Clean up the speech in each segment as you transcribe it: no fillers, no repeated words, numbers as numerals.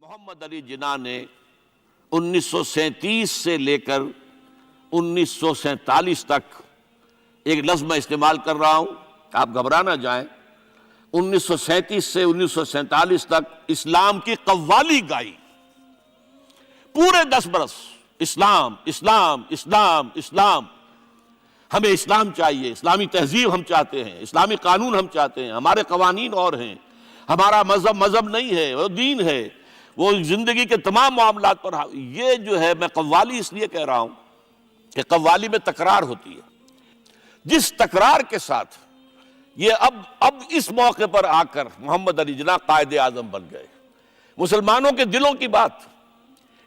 محمد علی جناح نے 1937 سے لے کر 1947 تک، ایک لفظ میں استعمال کر رہا ہوں، آپ گھبرا نہ جائیں، 1937 سے 1947 تک اسلام کی قوالی گائی، پورے 10 برس اسلام اسلام اسلام اسلام، ہمیں اسلام چاہیے، اسلامی تہذیب ہم چاہتے ہیں، اسلامی قانون ہم چاہتے ہیں، ہمارے قوانین اور ہیں، ہمارا مذہب نہیں ہے، وہ دین ہے، وہ زندگی کے تمام معاملات پر۔ یہ جو ہے، میں قوالی اس لیے کہہ رہا ہوں کہ قوالی میں تکرار ہوتی ہے، جس تکرار کے ساتھ یہ اب اس موقع پر آ کر محمد علی جناح قائد اعظم بن گئے۔ مسلمانوں کے دلوں کی بات،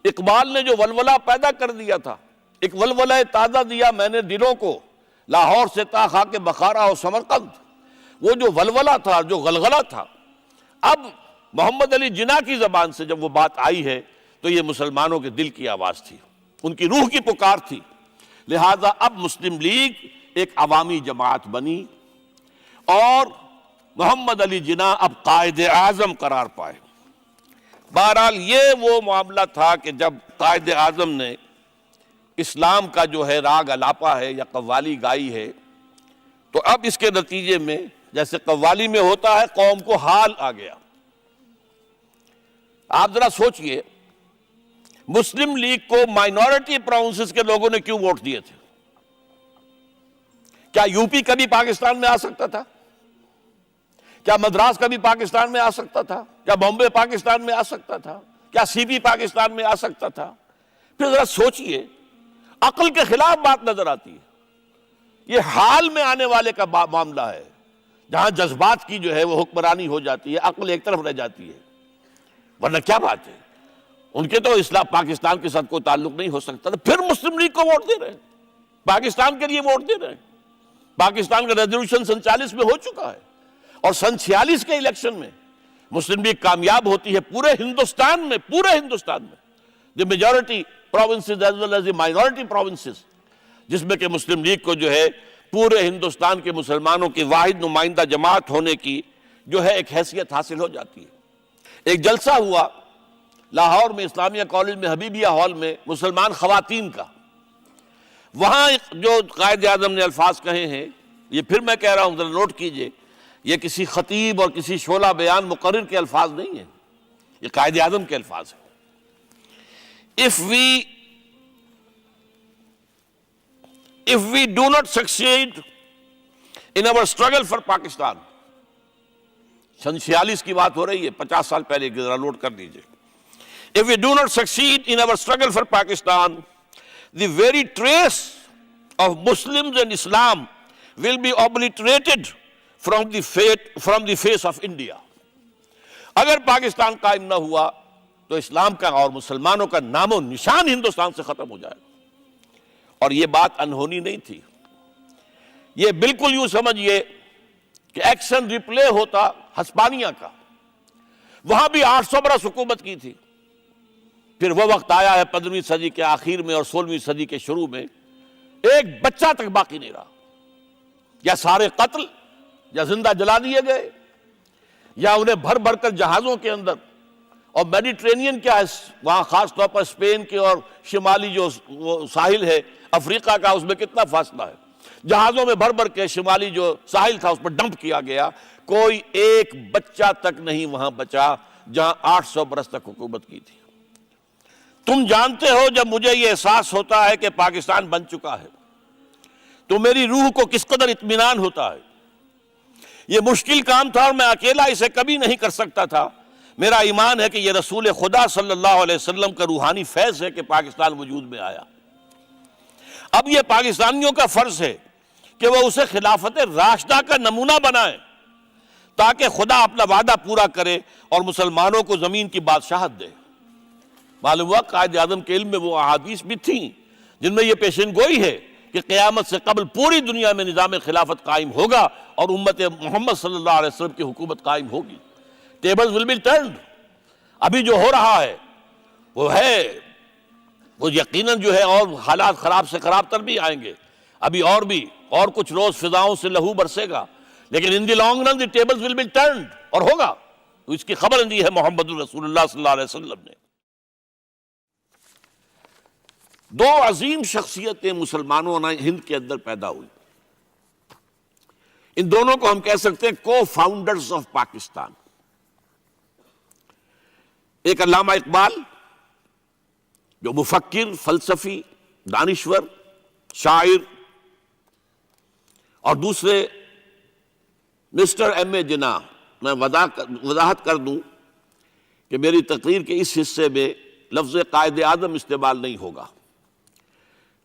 اقبال نے جو ولولہ پیدا کر دیا تھا، ایک ولولہ تازہ دیا میں نے دلوں کو، لاہور سے تا خاک بخارا و سمرقند، وہ جو ولولہ تھا، جو غلغلہ تھا، اب محمد علی جناح کی زبان سے جب وہ بات آئی ہے تو یہ مسلمانوں کے دل کی آواز تھی، ان کی روح کی پکار تھی۔ لہذا اب مسلم لیگ ایک عوامی جماعت بنی اور محمد علی جناح اب قائد اعظم قرار پائے۔ بہرحال یہ وہ معاملہ تھا کہ جب قائد اعظم نے اسلام کا جو ہے راگ الاپا ہے یا قوالی گائی ہے، تو اب اس کے نتیجے میں جیسے قوالی میں ہوتا ہے، قوم کو حال آ گیا۔ آپ ذرا سوچئے، مسلم لیگ کو مائنورٹی پراونسز کے لوگوں نے کیوں ووٹ دیے تھے؟ کیا یو پی کبھی پاکستان میں آ سکتا تھا؟ کیا مدراس کبھی پاکستان میں آ سکتا تھا؟ کیا بامبے پاکستان میں آ سکتا تھا؟ کیا سی پی پاکستان میں آ سکتا تھا؟ پھر ذرا سوچئے، عقل کے خلاف بات نظر آتی ہے۔ یہ حال میں آنے والے کا معاملہ ہے، جہاں جذبات کی جو ہے وہ حکمرانی ہو جاتی ہے، عقل ایک طرف رہ جاتی ہے، ورنہ کیا بات ہے، ان کے تو اسلام پاکستان کے ساتھ کوئی تعلق نہیں ہو سکتا تھا، پھر مسلم لیگ کو ووٹ دے رہے ہیں، پاکستان کے لیے ووٹ دے رہے ہیں۔ پاکستان کا ریزولوشن 47 میں ہو چکا ہے، اور 46 کے الیکشن میں مسلم لیگ کامیاب ہوتی ہے پورے ہندوستان میں، the majority provinces as well as the minority provinces، جس میں کہ مسلم لیگ کو جو ہے پورے ہندوستان کے مسلمانوں کی واحد نمائندہ جماعت ہونے کی جو ہے ایک حیثیت حاصل ہو جاتی ہے۔ ایک جلسہ ہوا لاہور میں، اسلامیہ کالج میں، حبیبیہ ہال میں، مسلمان خواتین کا۔ وہاں جو قائد اعظم نے الفاظ کہے ہیں، یہ پھر میں کہہ رہا ہوں، ذرا نوٹ کیجئے، یہ کسی خطیب اور کسی شعلہ بیان مقرر کے الفاظ نہیں ہیں، یہ قائد اعظم کے الفاظ ہیں۔ If we do not succeed in our struggle for Pakistan، 46 کی بات ہو رہی ہے، 50 سال پہلے کی، ذرا نوٹ کر دیجئے۔ If we do not succeed in our struggle for Pakistan، the very trace of Muslims and Islam will be obliterated from the face of India۔ اگر پاکستان قائم نہ ہوا تو اسلام کا اور مسلمانوں کا نام و نشان ہندوستان سے ختم ہو جائے گا۔ اور یہ بات انہونی نہیں تھی، یہ بالکل یوں سمجھئے کہ ایکشن ریپلے ہوتا ہسپانیہ کا، وہاں بھی 800 برس حکومت کی تھی، پھر وہ وقت آیا ہے 15ویں صدی کے آخر میں اور 16ویں صدی کے شروع میں، ایک بچہ تک باقی نہیں رہا، یا سارے قتل، یا زندہ جلا دیے گئے، یا انہیں بھر بھر کر جہازوں کے اندر، اور میڈیٹرینین کیا ہے وہاں، خاص طور پر اسپین کے اور شمالی جو ساحل ہے افریقہ کا، اس میں کتنا فاصلہ ہے، جہازوں میں بھر بھر کے شمالی جو ساحل تھا اس پر ڈمپ کیا گیا، کوئی ایک بچہ تک نہیں وہاں بچا جہاں 800 برس تک حکومت کی تھی۔ تم جانتے ہو، جب مجھے یہ احساس ہوتا ہے کہ پاکستان بن چکا ہے تو میری روح کو کس قدر اطمینان ہوتا ہے۔ یہ مشکل کام تھا اور میں اکیلا اسے کبھی نہیں کر سکتا تھا۔ میرا ایمان ہے کہ یہ رسول خدا صلی اللہ علیہ وسلم کا روحانی فیض ہے کہ پاکستان وجود میں آیا۔ اب یہ پاکستانیوں کا فرض ہے کہ وہ اسے خلافت راشدہ کا نمونہ بنائیں، تاکہ خدا اپنا وعدہ پورا کرے اور مسلمانوں کو زمین کی بادشاہت دے۔ معلوم ہوا قائد اعظم کے علم میں وہ احادیث بھی تھیں جن میں یہ پیشن گوئی ہے کہ قیامت سے قبل پوری دنیا میں نظام خلافت قائم ہوگا اور امت محمد صلی اللہ علیہ وسلم کی حکومت قائم ہوگی۔ Tables will be turned. ابھی جو ہو رہا ہے وہ یقیناً جو ہے اور حالات خراب سے خراب تر بھی آئیں گے، ابھی اور کچھ روز فضاؤں سے لہو برسے گا، لیکن in the long run the tables will be turned, اور ہوگا۔ اس کی خبر دی ہے محمد رسول اللہ صلی اللہ علیہ وسلم نے۔ دو عظیم شخصیتیں مسلمانوں نے ہند کے اندر پیدا ہوئی، ان دونوں کو ہم کہہ سکتے ہیں کو فاؤنڈرز آف پاکستان۔ ایک علامہ اقبال جو مفکر، فلسفی، دانشور، شاعر، اور دوسرے مسٹر ایم اے جناح۔ میں وضاحت کر دوں کہ میری تقریر کے اس حصے میں لفظ قائد اعظم استعمال نہیں ہوگا۔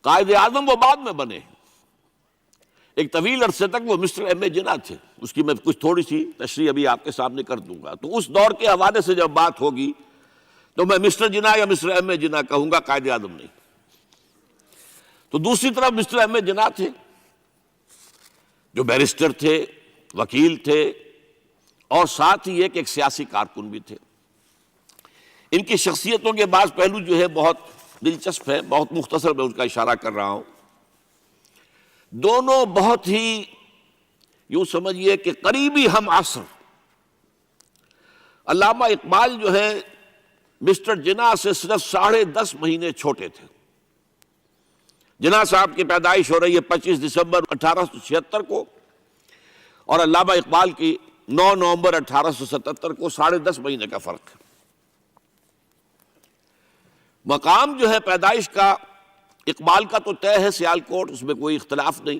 قائد اعظم وہ بعد میں بنے، ایک طویل عرصے تک وہ مسٹر ایم اے جناح تھے، اس کی میں کچھ تھوڑی سی تشریح ابھی آپ کے سامنے کر دوں گا۔ تو اس دور کے حوالے سے جب بات ہوگی تو میں مسٹر جناح یا مسٹر ایم اے جناح کہوں گا، قائد اعظم نہیں۔ تو دوسری طرف مسٹر ایم اے جناح تھے جو بیرسٹر تھے، وکیل تھے، اور ساتھ ہی ایک سیاسی کارکن بھی تھے۔ ان کی شخصیتوں کے بعض پہلو جو ہے بہت دلچسپ ہے، بہت مختصر میں ان کا اشارہ کر رہا ہوں۔ دونوں بہت ہی یوں سمجھیے کہ قریبی ہم عصر۔ علامہ اقبال جو ہے مسٹر جناح سے صرف 10.5 مہینے چھوٹے تھے۔ جناح صاحب کی پیدائش ہو رہی ہے 25 دسمبر 1876 کو، اور علامہ اقبال کی 9 نومبر 1877 کو، 10.5 مہینے کا فرق ہے۔ مقام جو ہے پیدائش کا اقبال کا تو طے ہے سیالکوٹ، اس میں کوئی اختلاف نہیں۔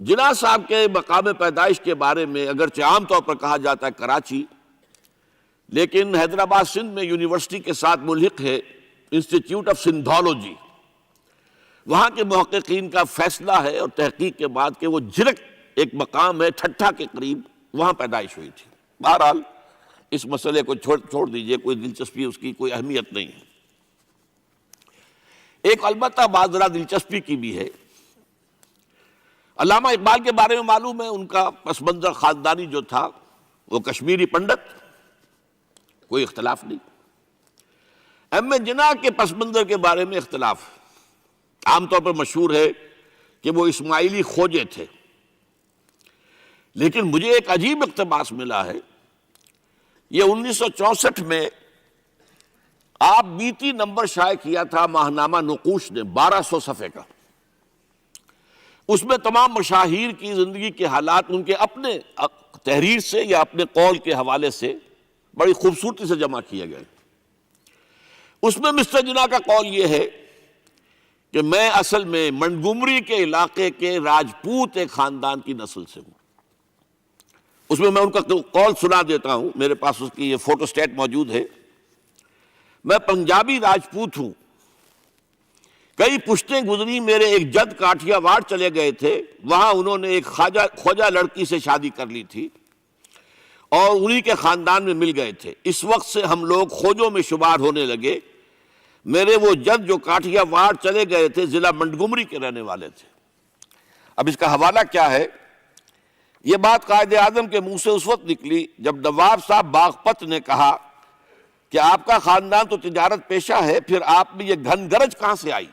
جناح صاحب کے مقام پیدائش کے بارے میں اگرچہ عام طور پر کہا جاتا ہے کراچی، لیکن حیدرآباد سندھ میں یونیورسٹی کے ساتھ ملحق ہے انسٹیٹیوٹ آف سندھولوجی، وہاں کے محققین کا فیصلہ ہے اور تحقیق کے بعد کہ وہ جھرک ایک مقام ہے ٹھٹھا کے قریب، وہاں پیدائش ہوئی تھی۔ بہرحال اس مسئلے کو چھوڑ دیجئے، کوئی دلچسپی اس کی کوئی اہمیت نہیں ہے۔ ایک البتہ بات ذرا دلچسپی کی بھی ہے، علامہ اقبال کے بارے میں معلوم ہے ان کا پس منظر خاندانی جو تھا وہ کشمیری پنڈت، کوئی اختلاف نہیں۔ ایم اے جناح کے پس منظر کے بارے میں اختلاف ہے، عام طور پر مشہور ہے کہ وہ اسماعیلی کھوجے تھے، لیکن مجھے ایک عجیب اقتباس ملا ہے، یہ 1964 میں آپ بیتی نمبر شائع کیا تھا ماہنامہ نقوش نے 1200 صفحے کا، اس میں تمام مشاہیر کی زندگی کے حالات ان کے اپنے تحریر سے یا اپنے قول کے حوالے سے بڑی خوبصورتی سے جمع کیے گئے۔ اس میں مسٹر جناح کا قول یہ ہے کہ میں اصل میں منٹگومری کے علاقے کے راجپوت ایک خاندان کی نسل سے ہوں۔ اس میں ان کا قول سنا دیتا ہوں، میرے پاس اس کی یہ فوٹو سٹیٹ موجود ہے۔ میں پنجابی راجپوت ہوں، کئی پشتیں گزری، میرے ایک جد کاٹھیا واڑ چلے گئے تھے، وہاں انہوں نے ایک خواجہ لڑکی سے شادی کر لی تھی اور انہی کے خاندان میں مل گئے تھے۔ اس وقت سے ہم لوگ کھوجوں میں شمار ہونے لگے۔ میرے وہ جد جو کاٹھیا واڑ چلے گئے تھے ضلع منٹگومری کے رہنے والے تھے۔ اب اس کا حوالہ کیا ہے؟ یہ بات قائد اعظم کے منہ سے اس وقت نکلی جب نواب صاحب باغپت نے کہا کہ آپ کا خاندان تو تجارت پیشہ ہے، پھر آپ میں یہ گھن گرج کہاں سے آئی؟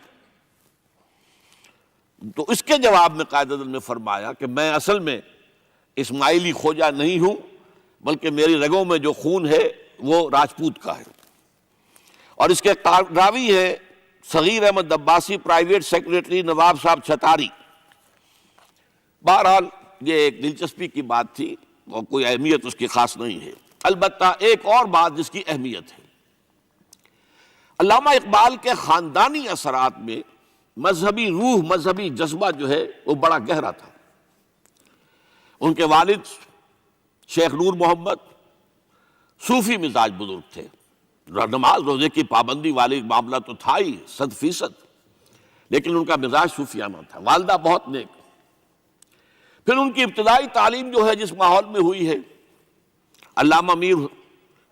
تو اس کے جواب میں قائد اعظم نے فرمایا کہ میں اصل میں اسماعیلی کھوجا نہیں ہوں، بلکہ میری رگوں میں جو خون ہے وہ راجپوت کا ہے۔ اور اس کے راوی ہے صغیر احمد عباسی، پرائیویٹ سیکریٹری نواب صاحب چھتاری۔ بہرحال یہ ایک دلچسپی کی بات تھی اور کوئی اہمیت اس کی خاص نہیں ہے۔ البتہ ایک اور بات جس کی اہمیت ہے، علامہ اقبال کے خاندانی اثرات میں مذہبی روح، مذہبی جذبہ جو ہے وہ بڑا گہرا تھا۔ ان کے والد شیخ نور محمد صوفی مزاج بزرگ تھے، نماز روزے کی پابندی والی معاملہ تو تھا ہی 100%، لیکن ان کا مزاج صوفیانہ تھا۔ والدہ بہت نیک۔ پھر ان کی ابتدائی تعلیم جو ہے جس ماحول میں ہوئی ہے، علامہ میر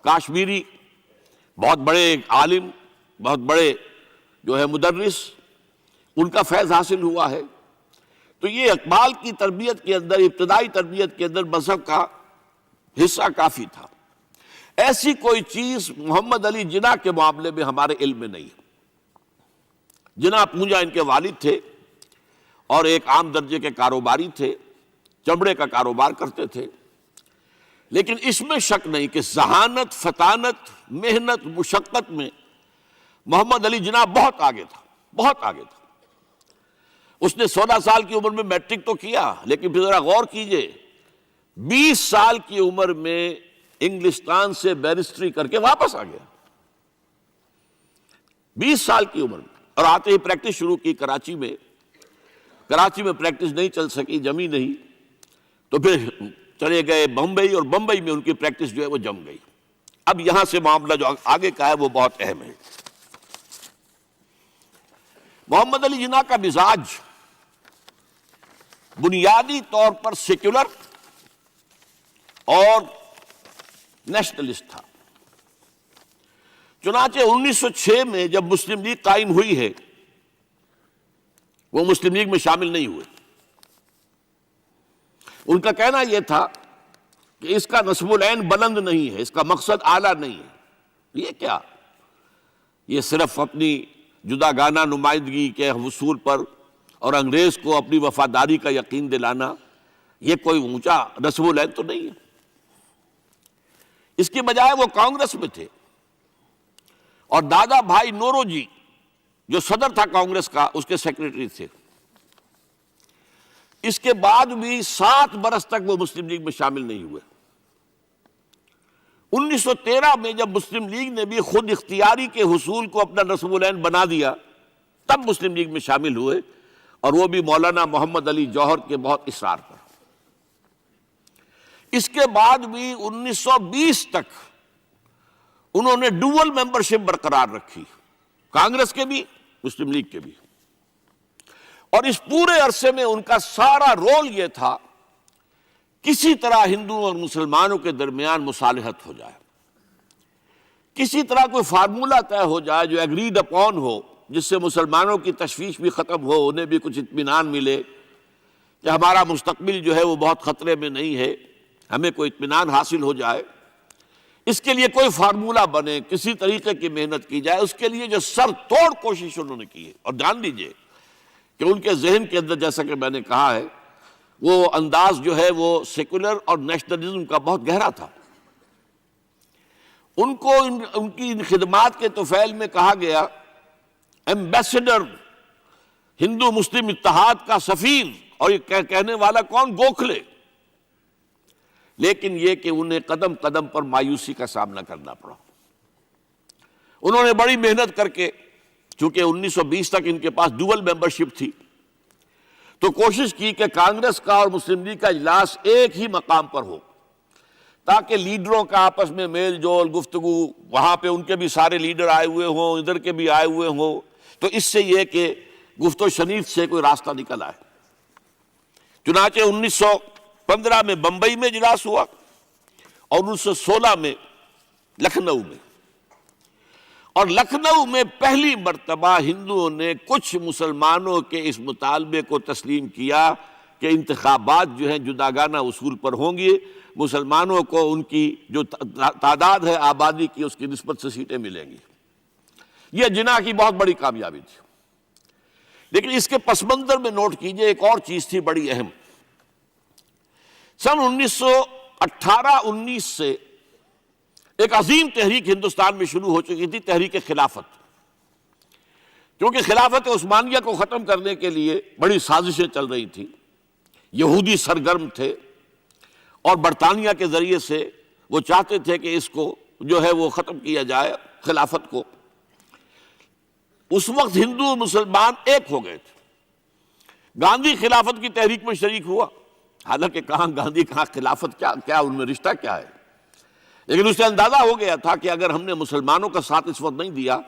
کاشمیری بہت بڑے عالم، بہت بڑے جو ہے مدرس، ان کا فیض حاصل ہوا ہے۔ تو یہ اقبال کی تربیت کے اندر، ابتدائی تربیت کے اندر مذہب کا حصہ کافی تھا۔ ایسی کوئی چیز محمد علی جناح کے معاملے میں ہمارے علم میں نہیں ہے۔ جناح پونجا ان کے والد تھے اور ایک عام درجے کے کاروباری تھے، چمڑے کا کاروبار کرتے تھے، لیکن اس میں شک نہیں کہ ذہانت، فطانت، محنت، مشقت میں محمد علی جناح بہت آگے تھا، بہت آگے تھا۔ اس نے 16 سال کی عمر میں میٹرک تو کیا، لیکن پھر ذرا غور کیجئے 20 سال کی عمر میں انگلستان سے بیرسٹری کر کے واپس آ گیا، 20 سال کی عمر میں، اور آتے ہی پریکٹس شروع کی کراچی میں۔ کراچی میں پریکٹس نہیں چل سکی، جمی نہیں، تو پھر چلے گئے بمبئی، اور بمبئی میں ان کی پریکٹس جو ہے وہ جم گئی۔ اب یہاں سے معاملہ جو آگے کا ہے وہ بہت اہم ہے۔ محمد علی جناح کا مزاج بنیادی طور پر سیکولر اور نیشنلسٹ تھا۔ چنانچہ 1906 میں جب مسلم لیگ قائم ہوئی ہے، وہ مسلم لیگ میں شامل نہیں ہوئے۔ ان کا کہنا یہ تھا کہ اس کا نصب العین بلند نہیں ہے، اس کا مقصد اعلیٰ نہیں ہے۔ یہ کیا؟ یہ صرف اپنی جداگانہ نمائندگی کے حصول پر اور انگریز کو اپنی وفاداری کا یقین دلانا، یہ کوئی اونچا نصب العین تو نہیں ہے۔ اس کی بجائے وہ کانگریس میں تھے، اور دادا بھائی نورو جی جو صدر تھا کانگریس کا، اس کے سیکریٹری تھے۔ اس کے بعد بھی 7 برس تک وہ مسلم لیگ میں شامل نہیں ہوئے۔ 1913 میں جب مسلم لیگ نے بھی خود اختیاری کے حصول کو اپنا نصب العین بنا دیا، تب مسلم لیگ میں شامل ہوئے، اور وہ بھی مولانا محمد علی جوہر کے بہت اصرار پر۔ اس کے بعد بھی 1920 تک انہوں نے ڈوول ممبرشپ برقرار رکھی، کانگریس کے بھی، مسلم لیگ کے بھی۔ اور اس پورے عرصے میں ان کا سارا رول یہ تھا کسی طرح ہندوؤں اور مسلمانوں کے درمیان مصالحت ہو جائے، کسی طرح کوئی فارمولہ طے ہو جائے جو ایگریڈ اپون ہو، جس سے مسلمانوں کی تشویش بھی ختم ہو، انہیں بھی کچھ اطمینان ملے کہ ہمارا مستقبل جو ہے وہ بہت خطرے میں نہیں ہے، ہمیں کوئی اطمینان حاصل ہو جائے۔ اس کے لیے کوئی فارمولہ بنے، کسی طریقے کی محنت کی جائے، اس کے لیے جو سر توڑ کوشش انہوں نے کی ہے۔ اور جان لیجئے کہ ان کے ذہن کے اندر، جیسا کہ میں نے کہا ہے، وہ انداز جو ہے وہ سیکولر اور نیشنلزم کا بہت گہرا تھا۔ ان کو ان کی خدمات کے طفیل میں کہا گیا ایمبیسڈر ہندو مسلم اتحاد کا سفیر، اور یہ کہنے والا کون؟ گوکھلے۔ لیکن یہ کہ انہیں قدم قدم پر مایوسی کا سامنا کرنا پڑا۔ انہوں نے بڑی محنت کر کے، چونکہ 1920 تک ان کے پاس ڈوول ممبرشپ تھی، تو کوشش کی کہ کانگریس کا اور مسلم لیگ کا اجلاس ایک ہی مقام پر ہو، تاکہ لیڈروں کا آپس میں میل جول، گفتگو، وہاں پہ ان کے بھی سارے لیڈر آئے ہوئے ہوں، ادھر کے بھی آئے ہوئے ہوں، تو اس سے یہ کہ گفت و شنید سے کوئی راستہ نکل آئے۔ چنانچہ 1915 میں بمبئی میں اجلاس ہوا، اور 1916 میں لکھنؤ میں۔ اور لکھنؤ میں پہلی مرتبہ ہندوؤں نے کچھ مسلمانوں کے اس مطالبے کو تسلیم کیا کہ انتخابات جو ہیں جداگانہ اصول پر ہوں گے، مسلمانوں کو ان کی جو تعداد ہے آبادی کی، اس کی نسبت سے سیٹیں ملیں گی۔ یہ جناح کی بہت بڑی کامیابی تھی۔ لیکن اس کے پس منظر میں نوٹ کیجئے ایک اور چیز تھی بڑی اہم۔ سن 1918-19 سے ایک عظیم تحریک ہندوستان میں شروع ہو چکی تھی، تحریک خلافت۔ کیونکہ خلافت عثمانیہ کو ختم کرنے کے لیے بڑی سازشیں چل رہی تھیں، یہودی سرگرم تھے، اور برطانیہ کے ذریعے سے وہ چاہتے تھے کہ اس کو جو ہے وہ ختم کیا جائے، خلافت کو۔ اس وقت ہندو مسلمان ایک ہو گئے تھے۔ گاندھی خلافت کی تحریک میں شریک ہوا، حالانکہ کہاں گاندھی کہاں خلافت، کیا ان میں رشتہ کیا ہے، لیکن اسے اندازہ ہو گیا تھا کہ اگر ہم نے مسلمانوں کا ساتھ اس وقت نہیں دیا،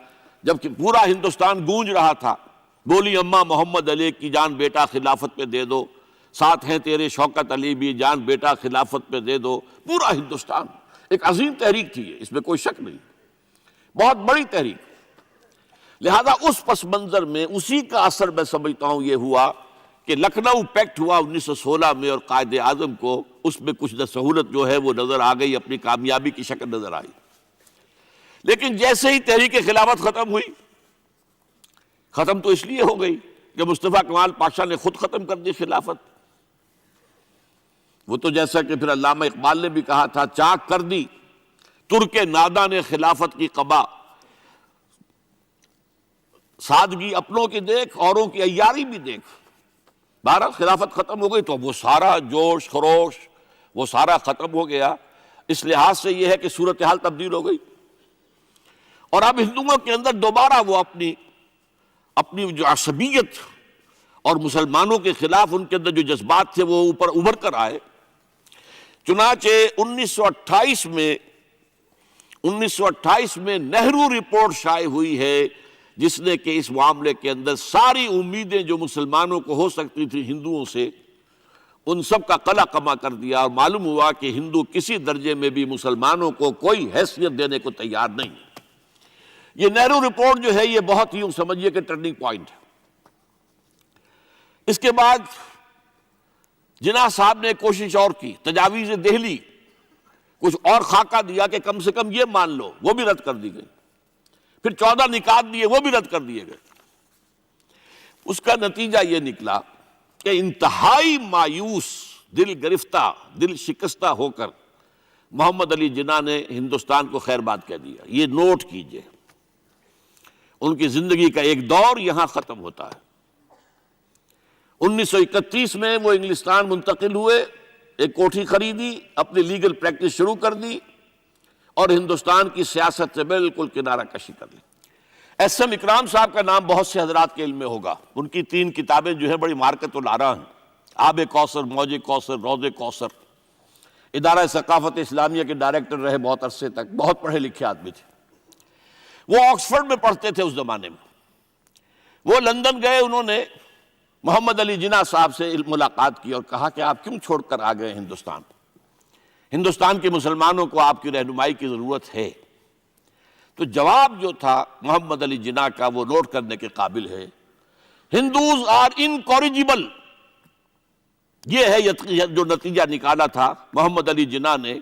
جبکہ پورا ہندوستان گونج رہا تھا، بولی اماں محمد علی کی جان بیٹا خلافت پہ دے دو، ساتھ ہیں تیرے شوکت علی بھی جان بیٹا خلافت پہ دے دو، پورا ہندوستان۔ ایک عظیم تحریک تھی، اس میں کوئی شک نہیں، بہت بڑی تحریک۔ لہذا اس پس منظر میں اسی کا اثر میں سمجھتا ہوں یہ ہوا کہ لکھنؤ پیکٹ ہوا 1916 میں، اور قائد اعظم کو اس میں کچھ سہولت جو ہے وہ نظر آ گئی، اپنی کامیابی کی شکل نظر آئی۔ لیکن جیسے ہی تحریک خلافت ختم ہوئی، ختم تو اس لیے ہو گئی کہ مصطفیٰ کمال پاشا نے خود ختم کر دی خلافت۔ وہ تو جیسا کہ پھر علامہ اقبال نے بھی کہا تھا، چاک کر دی ترک ناداں نے خلافت کی قبا، سادگی اپنوں کی دیکھ اوروں کی عیاری بھی دیکھ۔ بہرحال خلافت ختم ہو گئی تو وہ سارا جوش خروش وہ سارا ختم ہو گیا۔ اس لحاظ سے یہ ہے کہ صورتحال تبدیل ہو گئی، اور اب ہندوؤں کے اندر دوبارہ وہ اپنی جو عصبیت اور مسلمانوں کے خلاف ان کے اندر جو جذبات تھے وہ اوپر ابھر کر آئے۔ چنانچہ 1928 میں نہرو رپورٹ شائع ہوئی ہے، جس نے کہ اس معاملے کے اندر ساری امیدیں جو مسلمانوں کو ہو سکتی تھی ہندوؤں سے، ان سب کا قلع کما کر دیا، اور معلوم ہوا کہ ہندو کسی درجے میں بھی مسلمانوں کو کوئی حیثیت دینے کو تیار نہیں۔ یہ نہرو رپورٹ جو ہے یہ بہت ہی یوں سمجھیے کہ ٹرننگ پوائنٹ ہے۔ اس کے بعد جناح صاحب نے کوشش اور کی، تجاویز دہلی کچھ اور خاکہ دیا کہ کم سے کم یہ مان لو، وہ بھی رد کر دی گئی۔ پھر 14 نکات دیے، وہ بھی رد کر دیے گئے۔ اس کا نتیجہ یہ نکلا کہ انتہائی مایوس، دل گرفتہ، دل شکستہ ہو کر محمد علی جناح نے ہندوستان کو خیر بات کہہ دیا۔ یہ نوٹ کیجئے، ان کی زندگی کا ایک دور یہاں ختم ہوتا ہے۔ 1931 میں وہ انگلستان منتقل ہوئے، ایک کوٹھی خریدی، اپنی لیگل پریکٹس شروع کر دی، اور ہندوستان کی سیاست سے بالکل کنارہ کشی کر لی۔ ایس ایم اکرام صاحب کا نام بہت سے حضرات کے علم میں ہوگا، ان کی 3 کتابیں جو ہیں بڑی مارکت الآراء ہیں، آب کوثر، موج کوثر، روض کوثر۔ ادارہ ثقافت اسلامیہ کے ڈائریکٹر رہے بہت عرصے تک، بہت پڑھے لکھے آدمی تھے۔ وہ آکسفورڈ میں پڑھتے تھے اس زمانے میں۔ وہ لندن گئے، انہوں نے محمد علی جناح صاحب سے ملاقات کی اور کہا کہ آپ کیوں چھوڑ کر آ گئے ہندوستان کے مسلمانوں کو آپ کی رہنمائی کی ضرورت ہے۔ تو جواب جو تھا محمد علی جناح کا وہ نوٹ کرنے کے قابل ہے۔ ہندوز آر انکوریجیبل، یہ ہے جو نتیجہ نکالا تھا محمد علی جناح نے۔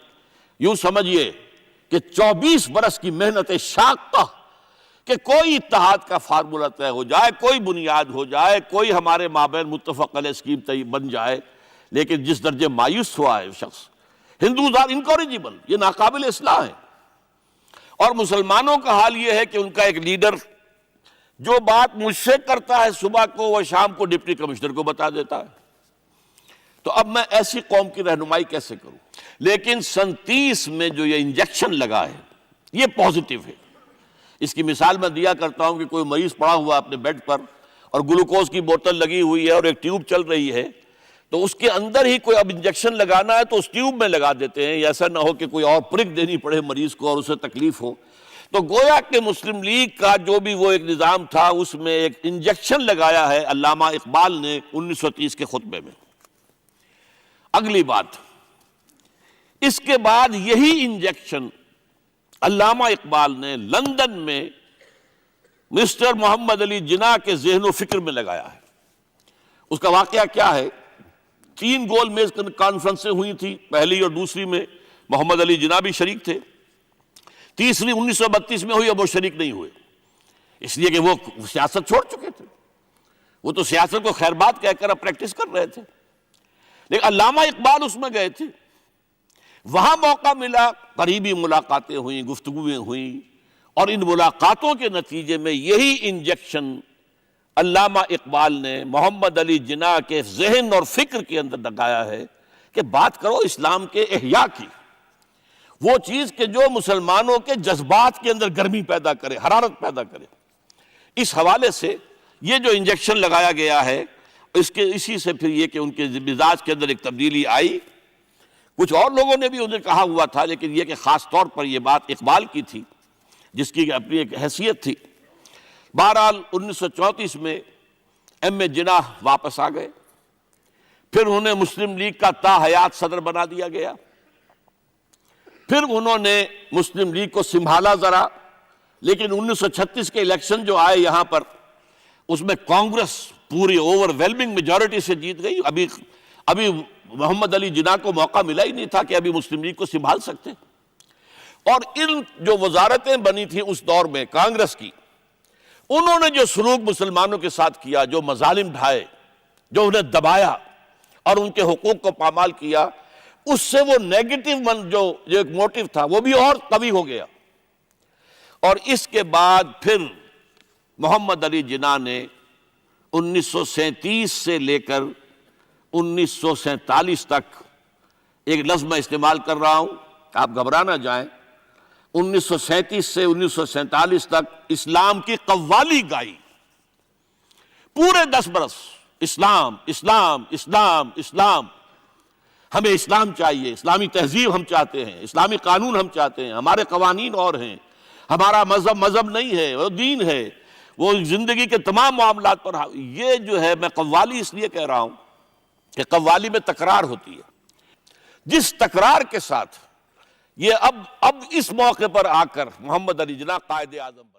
یوں سمجھیے کہ 24 برس کی محنت شاقہ کہ کوئی اتحاد کا فارمولہ طے ہو جائے، کوئی بنیاد ہو جائے، کوئی ہمارے مابین متفق علیہ اسکیم بن جائے، لیکن جس درجے مایوس ہوا ہے شخص، ہندوز آر انکوریجیبل، یہ ناقابل اصلاح ہے۔ اور مسلمانوں کا حال یہ ہے کہ ان کا ایک لیڈر جو بات مجھ سے کرتا ہے صبح کو وہ شام کو ڈپٹی کمشنر کو بتا دیتا ہے۔ تو اب میں ایسی قوم کی رہنمائی کیسے کروں؟ لیکن 37 میں جو یہ انجیکشن لگا ہے یہ پازیٹیو ہے۔ اس کی مثال میں دیا کرتا ہوں کہ کوئی مریض پڑا ہوا اپنے بیڈ پر اور گلوکوز کی بوتل لگی ہوئی ہے اور ایک ٹیوب چل رہی ہے، تو اس کے اندر ہی کوئی اب انجیکشن لگانا ہے تو اس ٹیوب میں لگا دیتے ہیں، ایسا نہ ہو کہ کوئی اور پرک دینی پڑے مریض کو اور اسے تکلیف ہو۔ تو گویا کہ مسلم لیگ کا جو بھی وہ ایک نظام تھا اس میں ایک انجیکشن لگایا ہے علامہ اقبال نے 1930 کے خطبے میں۔ اگلی بات، اس کے بعد یہی انجیکشن علامہ اقبال نے لندن میں مسٹر محمد علی جناح کے ذہن و فکر میں لگایا ہے۔ اس کا واقعہ کیا ہے؟ 3 گول میز کانفرنسیں ہوئی تھی، پہلی اور دوسری میں محمد علی جناح بھی شریک تھے، تیسری 1932 میں ہوئی، اب وہ شریک نہیں ہوئے، اس لیے کہ وہ سیاست چھوڑ چکے تھے، وہ تو سیاست کو خیر بات کہہ کر اب پریکٹس کر رہے تھے۔ لیکن علامہ اقبال اس میں گئے تھے، وہاں موقع ملا، قریبی ملاقاتیں ہوئیں، گفتگویں ہوئیں، اور ان ملاقاتوں کے نتیجے میں یہی انجیکشن علامہ اقبال نے محمد علی جناح کے ذہن اور فکر کے اندر لگایا ہے کہ بات کرو اسلام کے احیاء کی، وہ چیز کہ جو مسلمانوں کے جذبات کے اندر گرمی پیدا کرے، حرارت پیدا کرے۔ اس حوالے سے یہ جو انجیکشن لگایا گیا ہے اسی سے پھر یہ کہ ان کے مزاج کے اندر ایک تبدیلی آئی۔ کچھ اور لوگوں نے بھی انہیں کہا ہوا تھا، لیکن یہ کہ خاص طور پر یہ بات اقبال کی تھی جس کی اپنی ایک حیثیت تھی۔ بہرحال 1934 میں ایم اے جناح واپس آ گئے، پھر انہیں مسلم لیگ کا تا حیات صدر بنا دیا گیا، پھر انہوں نے مسلم لیگ کو سنبھالا ذرا، لیکن 1936 کے الیکشن جو آئے یہاں پر اس میں کانگریس پوری اوور ویلمنگ میجورٹی سے جیت گئی۔ ابھی محمد علی جناح کو موقع ملا ہی نہیں تھا کہ ابھی مسلم لیگ کو سنبھال سکتے، اور ان جو وزارتیں بنی تھیں اس دور میں کانگریس کی، انہوں نے جو سلوک مسلمانوں کے ساتھ کیا، جو مظالم ڈھائے، جو انہیں دبایا اور ان کے حقوق کو پامال کیا، اس سے وہ نیگیٹو جو ایک موٹیو تھا وہ بھی اور قوی ہو گیا. اور اس کے بعد پھر محمد علی جناح نے 1937 سے لے کر 1947 تک، ایک لفظ میں استعمال کر رہا ہوں، آپ گھبرا نہ جائیں، 1937 سے 1947 تک اسلام کی قوالی گائی. پورے 10 برس اسلام اسلام اسلام اسلام، ہمیں اسلام چاہیے، اسلامی تہذیب ہم چاہتے ہیں، اسلامی قانون ہم چاہتے ہیں، ہمارے قوانین اور ہیں، ہمارا مذہب نہیں ہے، وہ دین ہے، وہ زندگی کے تمام معاملات پر. یہ جو ہے، میں قوالی اس لیے کہہ رہا ہوں کہ قوالی میں تکرار ہوتی ہے. جس تکرار کے ساتھ یہ اب اس موقع پر آ کر محمد علی جناح قائد اعظم بن